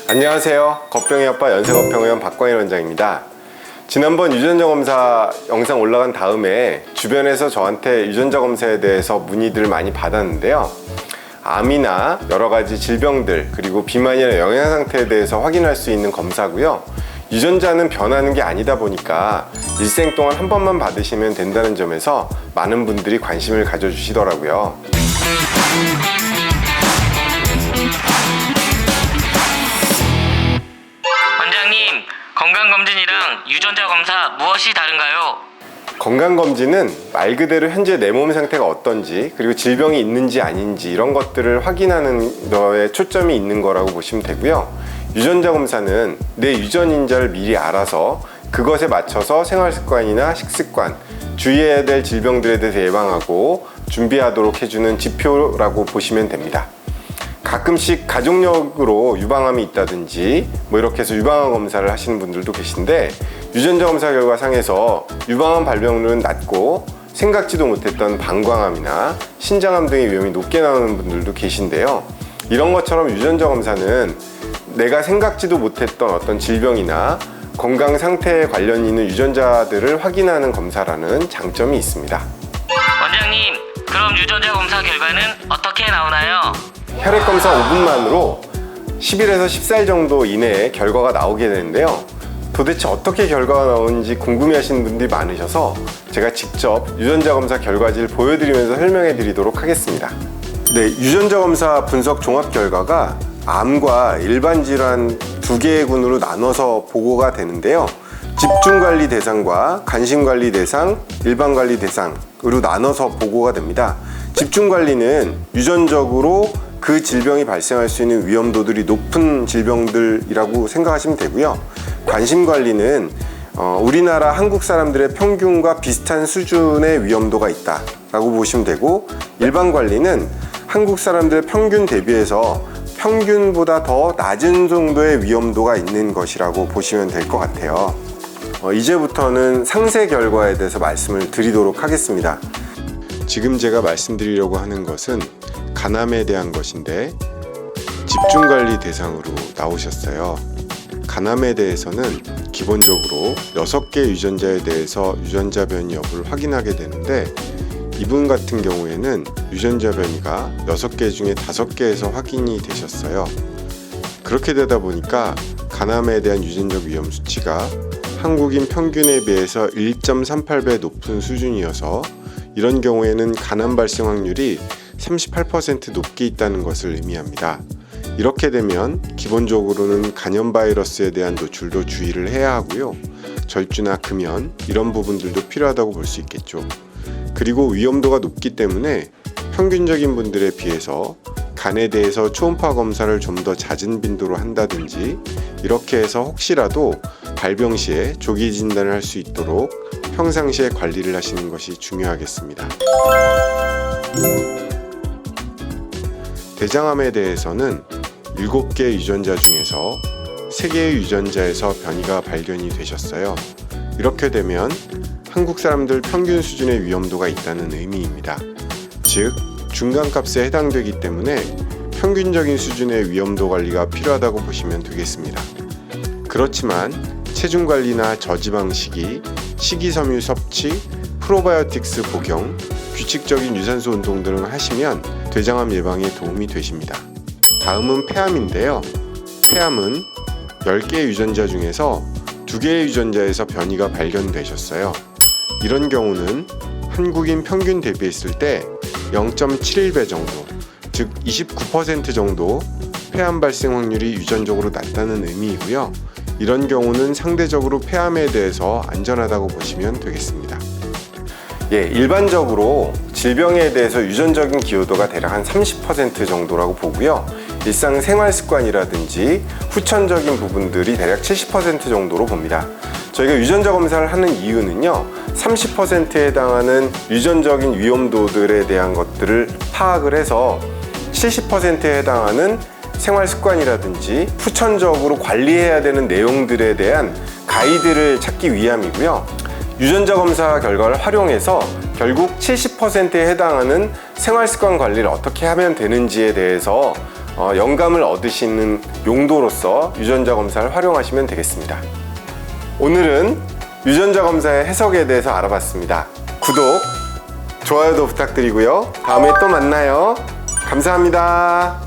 안녕하세요. 겉병의 아빠 연세겉병의원 박광일 원장입니다. 지난번 유전자 검사 영상 올라간 다음에 주변에서 저한테 유전자 검사에 대해서 문의들을 많이 받았는데요. 암이나 여러 가지 질병들 그리고 비만이나 영양 상태에 대해서 확인할 수 있는 검사고요. 유전자는 변하는 게 아니다 보니까 일생 동안 한 번만 받으시면 된다는 점에서 많은 분들이 관심을 가져주시더라고요. 원장님, 건강검진이랑 유전자 검사 무엇이 다른가요? 건강검진은 말 그대로 현재 내 몸 상태가 어떤지 그리고 질병이 있는지 아닌지 이런 것들을 확인하는 거에 초점이 있는 거라고 보시면 되고요. 유전자 검사는 내 유전인자를 미리 알아서 그것에 맞춰서 생활습관이나 식습관, 주의해야 될 질병들에 대해서 예방하고 준비하도록 해주는 지표라고 보시면 됩니다. 가끔씩 가족력으로 유방암이 있다든지 이렇게 해서 유방암 검사를 하시는 분들도 계신데 유전자 검사 결과상에서 유방암 발병률은 낮고 생각지도 못했던 방광암이나 신장암 등의 위험이 높게 나오는 분들도 계신데요. 이런 것처럼 유전자 검사는 내가 생각지도 못했던 어떤 질병이나 건강 상태에 관련 있는 유전자들을 확인하는 검사라는 장점이 있습니다. 원장님, 그럼 유전자 검사 결과는 어떻게 나오나요? 혈액 검사 5분만으로 10일에서 14일 정도 이내에 결과가 나오게 되는데요. 도대체 어떻게 결과가 나오는지 궁금해 하시는 분들이 많으셔서 제가 직접 유전자 검사 결과지를 보여드리면서 설명해 드리도록 하겠습니다. 네, 유전자 검사 분석 종합 결과가 암과 일반 질환 두 개의 군으로 나눠서 보고가 되는데요. 집중관리 대상과 관심관리 대상, 일반관리 대상으로 나눠서 보고가 됩니다. 집중관리는 유전적으로 그 질병이 발생할 수 있는 위험도들이 높은 질병들이라고 생각하시면 되고요. 관심관리는 우리나라 한국 사람들의 평균과 비슷한 수준의 위험도가 있다라고 보시면 되고, 일반관리는 한국 사람들의 평균 대비해서 평균보다 더 낮은 정도의 위험도가 있는 것이라고 보시면 될 것 같아요. 이제부터는 상세 결과에 대해서 말씀을 드리도록 하겠습니다. 지금 제가 말씀드리려고 하는 것은 간암에 대한 것인데 집중관리 대상으로 나오셨어요. 간암에 대해서는 기본적으로 6개 유전자에 대해서 유전자 변이 여부를 확인하게 되는데, 이분 같은 경우에는 유전자 변이가 6개 중에 5개에서 확인이 되셨어요. 그렇게 되다 보니까 간암에 대한 유전적 위험 수치가 한국인 평균에 비해서 1.38배 높은 수준이어서 이런 경우에는 간암 발생 확률이 38% 높게 있다는 것을 의미합니다. 이렇게 되면 기본적으로는 간염 바이러스에 대한 노출도 주의를 해야 하고요. 절주나 금연 이런 부분들도 필요하다고 볼 수 있겠죠. 그리고 위험도가 높기 때문에 평균적인 분들에 비해서 간에 대해서 초음파 검사를 좀 더 잦은 빈도로 한다든지, 이렇게 해서 혹시라도 발병 시에 조기 진단을 할 수 있도록 평상시에 관리를 하시는 것이 중요하겠습니다. 대장암에 대해서는 7개 유전자 중에서 3개의 유전자에서 변이가 발견이 되셨어요. 이렇게 되면 한국 사람들 평균 수준의 위험도가 있다는 의미입니다. 즉, 중간값에 해당되기 때문에 평균적인 수준의 위험도 관리가 필요하다고 보시면 되겠습니다. 그렇지만 체중 관리나 저지방 식이, 식이섬유 섭취, 프로바이오틱스 복용, 규칙적인 유산소 운동 등을 하시면 대장암 예방에 도움이 되십니다. 다음은 폐암인데요. 폐암은 10개의 유전자 중에서 2개의 유전자에서 변이가 발견되셨어요. 이런 경우는 한국인 평균 대비했을 때 0.71배 정도, 즉 29% 정도 폐암 발생 확률이 유전적으로 낮다는 의미이고요. 이런 경우는 상대적으로 폐암에 대해서 안전하다고 보시면 되겠습니다. 일반적으로 질병에 대해서 유전적인 기여도가 대략 한 30% 정도라고 보고요. 일상생활 습관이라든지 후천적인 부분들이 대략 70% 정도로 봅니다. 저희가 유전자 검사를 하는 이유는요, 30%에 해당하는 유전적인 위험도들에 대한 것들을 파악을 해서 70%에 해당하는 생활 습관이라든지 후천적으로 관리해야 되는 내용들에 대한 가이드를 찾기 위함이고요. 유전자 검사 결과를 활용해서 결국 70%에 해당하는 생활 습관 관리를 어떻게 하면 되는지에 대해서 영감을 얻으시는 용도로서 유전자 검사를 활용하시면 되겠습니다. 오늘은 유전자 검사의 해석에 대해서 알아봤습니다. 구독, 좋아요도 부탁드리고요. 다음에 또 만나요. 감사합니다.